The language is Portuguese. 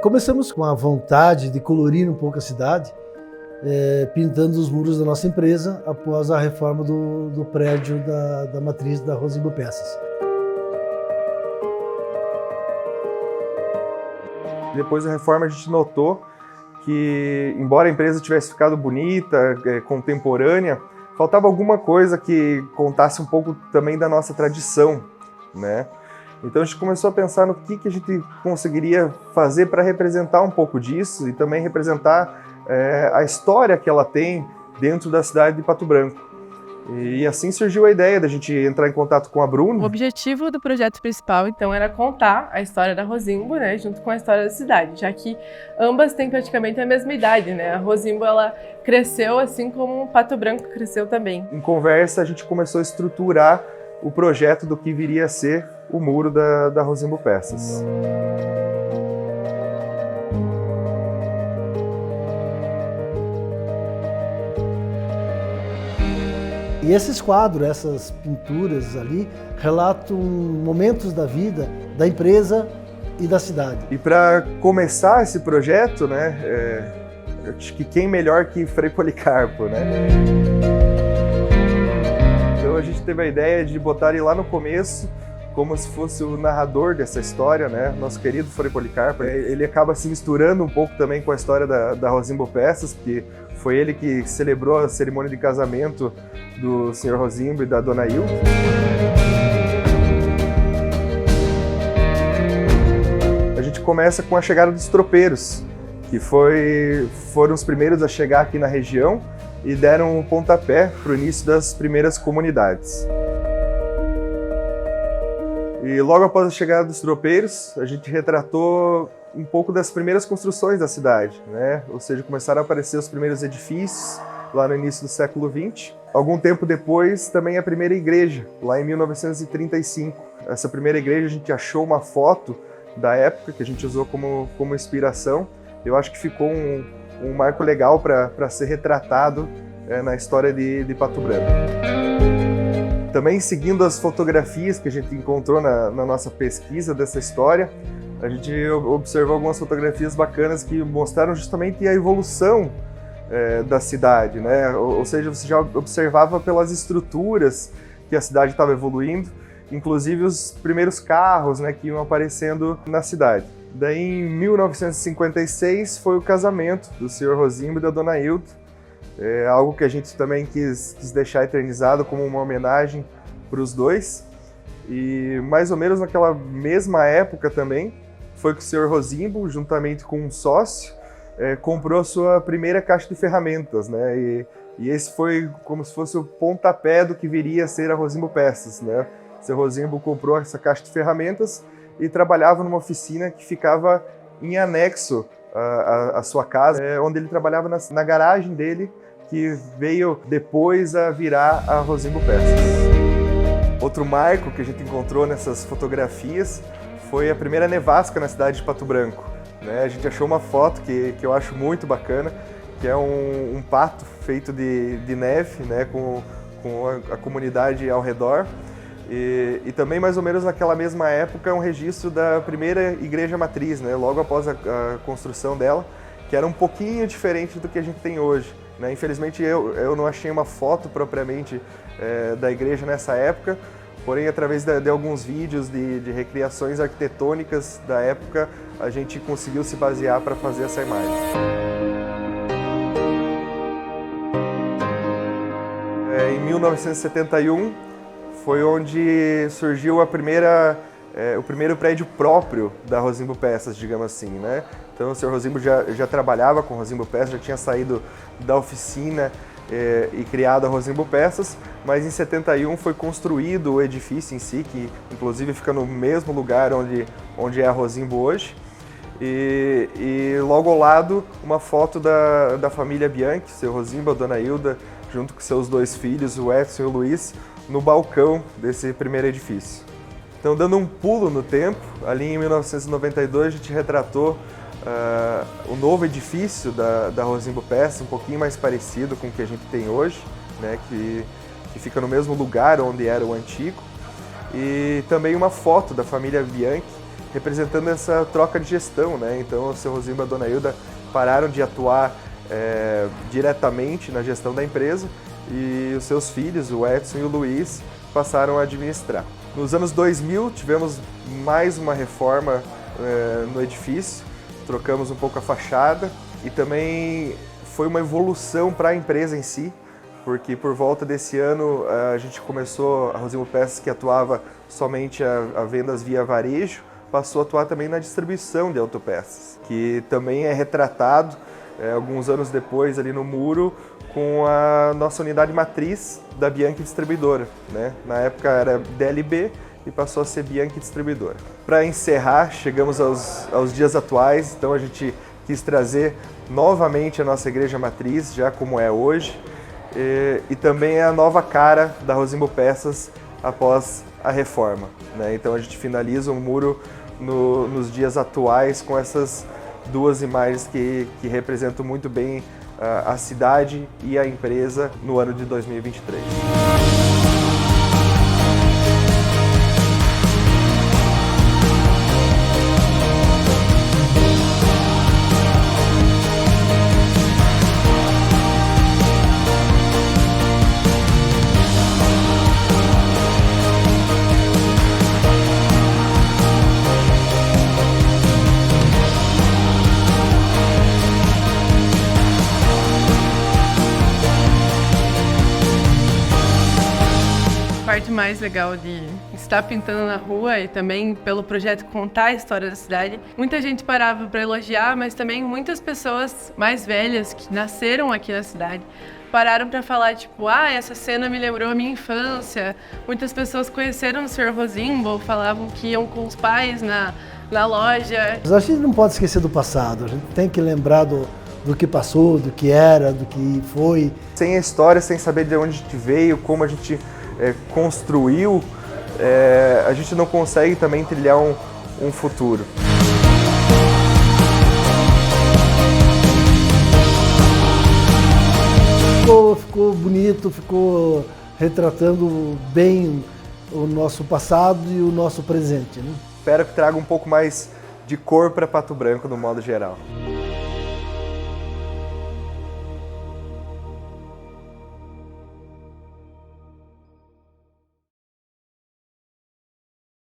Começamos com a vontade de colorir um pouco a cidade, pintando os muros da nossa empresa após a reforma do prédio da matriz da Rosimbo Peças. Depois da reforma a gente notou que, embora a empresa tivesse ficado bonita, contemporânea, faltava alguma coisa que contasse um pouco também da nossa tradição, né? Então a gente começou a pensar no que a gente conseguiria fazer para representar um pouco disso e também representar a história que ela tem dentro da cidade de Pato Branco. E assim surgiu a ideia da gente entrar em contato com a Bruna. O objetivo do projeto principal, então, era contar a história da Rosimbo, né, junto com a história da cidade, já que ambas têm praticamente a mesma idade, né? A Rosimbo, ela cresceu assim como Pato Branco cresceu também. Em conversa, a gente começou a estruturar o projeto do que viria a ser o muro da Rosimbo Peças. E esses quadros, essas pinturas ali, relatam momentos da vida da empresa e da cidade. E para começar esse projeto, né, acho que quem melhor que Frei Policarpo, né? Então a gente teve a ideia de botar ele lá no começo, como se fosse o narrador dessa história, né? Nosso querido Frei Policarpo. Ele acaba se misturando um pouco também com a história da Rosimbo Peças, porque foi ele que celebrou a cerimônia de casamento do Sr. Rosimbo e da Dona Hilda. A gente começa com a chegada dos tropeiros, que foram os primeiros a chegar aqui na região e deram um pontapé para o início das primeiras comunidades. E logo após a chegada dos tropeiros, a gente retratou um pouco das primeiras construções da cidade, né? Ou seja, começaram a aparecer os primeiros edifícios lá no início do século XX. Algum tempo depois, também a primeira igreja, lá em 1935. Essa primeira igreja, a gente achou uma foto da época que a gente usou como inspiração. Eu acho que ficou um marco legal para ser retratado na história de Pato Branco. Também seguindo as fotografias que a gente encontrou na nossa pesquisa dessa história, a gente observou algumas fotografias bacanas que mostraram justamente a evolução da cidade, né? Ou seja, você já observava pelas estruturas que a cidade estava evoluindo, inclusive os primeiros carros, né, que iam aparecendo na cidade. Daí, em 1956, foi o casamento do Sr. Rosimbo e da Dona Hilda. Algo que a gente também quis deixar eternizado como uma homenagem para os dois. E mais ou menos naquela mesma época também, foi que o Sr. Rosimbo, juntamente com um sócio, comprou a sua primeira caixa de ferramentas, né? E esse foi como se fosse o pontapé do que viria a ser a Rosimbo Peças, né? O Sr. Rosimbo comprou essa caixa de ferramentas e trabalhava numa oficina que ficava em anexo à sua casa, onde ele trabalhava na garagem dele, que veio depois a virar a Rosimbo Peças. Outro marco que a gente encontrou nessas fotografias foi a primeira nevasca na cidade de Pato Branco, né? A gente achou uma foto que eu acho muito bacana, que é um pato feito de neve, né? com a comunidade ao redor. E também, mais ou menos naquela mesma época, um registro da primeira igreja matriz, né? Logo após a construção dela, que era um pouquinho diferente do que a gente tem hoje, né? Infelizmente eu não achei uma foto propriamente da igreja nessa época, porém através de alguns vídeos de recriações arquitetônicas da época, a gente conseguiu se basear para fazer essa imagem. Em 1971 foi onde surgiu o primeiro prédio próprio da Rosimbo Peças, digamos assim, né? Então o Sr. Rosimbo já trabalhava com Rosimbo Peças, já tinha saído da oficina e criado a Rosimbo Peças, mas em 71 foi construído o edifício em si, que inclusive fica no mesmo lugar onde é a Rosimbo hoje. E logo ao lado, uma foto da família Bianchi, Sr. Rosimbo, a Dona Hilda, junto com seus dois filhos, o Edson e o Luiz, no balcão desse primeiro edifício. Então, dando um pulo no tempo, ali em 1992 a gente retratou o novo edifício da Rosimbo Peças, um pouquinho mais parecido com o que a gente tem hoje, né, que fica no mesmo lugar onde era o antigo. E também uma foto da família Bianchi, representando essa troca de gestão, né? Então o seu Rosimbo e a dona Hilda pararam de atuar diretamente na gestão da empresa e os seus filhos, o Edson e o Luiz, passaram a administrar. Nos anos 2000 tivemos mais uma reforma no edifício, trocamos um pouco a fachada e também foi uma evolução para a empresa em si, porque por volta desse ano a gente começou, a Rosimbo Peças, que atuava somente a vendas via varejo, passou a atuar também na distribuição de autopeças, que também é retratado alguns anos depois ali no muro com a nossa unidade matriz da Bianchi Distribuidora, né? Na época era DLB e passou a ser Bianchi Distribuidora. Para encerrar, chegamos aos dias atuais, então a gente quis trazer novamente a nossa igreja matriz, já como é hoje, e também a nova cara da Rosimbo Peças após a reforma, né? Então a gente finaliza o muro nos dias atuais com essas duas imagens que representam muito bem a cidade e a empresa no ano de 2023. A parte mais legal de estar pintando na rua e também pelo projeto contar a história da cidade, muita gente parava para elogiar, mas também muitas pessoas mais velhas que nasceram aqui na cidade pararam para falar, tipo, essa cena me lembrou a minha infância. Muitas pessoas conheceram o Sr. Rosimbo, falavam que iam com os pais na loja. Mas a gente não pode esquecer do passado, a gente tem que lembrar do que passou, do que era, do que foi. Sem a história, sem saber de onde a gente veio, como a gente construiu, a gente não consegue também trilhar um futuro. Ficou bonito, ficou retratando bem o nosso passado e o nosso presente, né? Espero que traga um pouco mais de cor para Pato Branco no modo geral.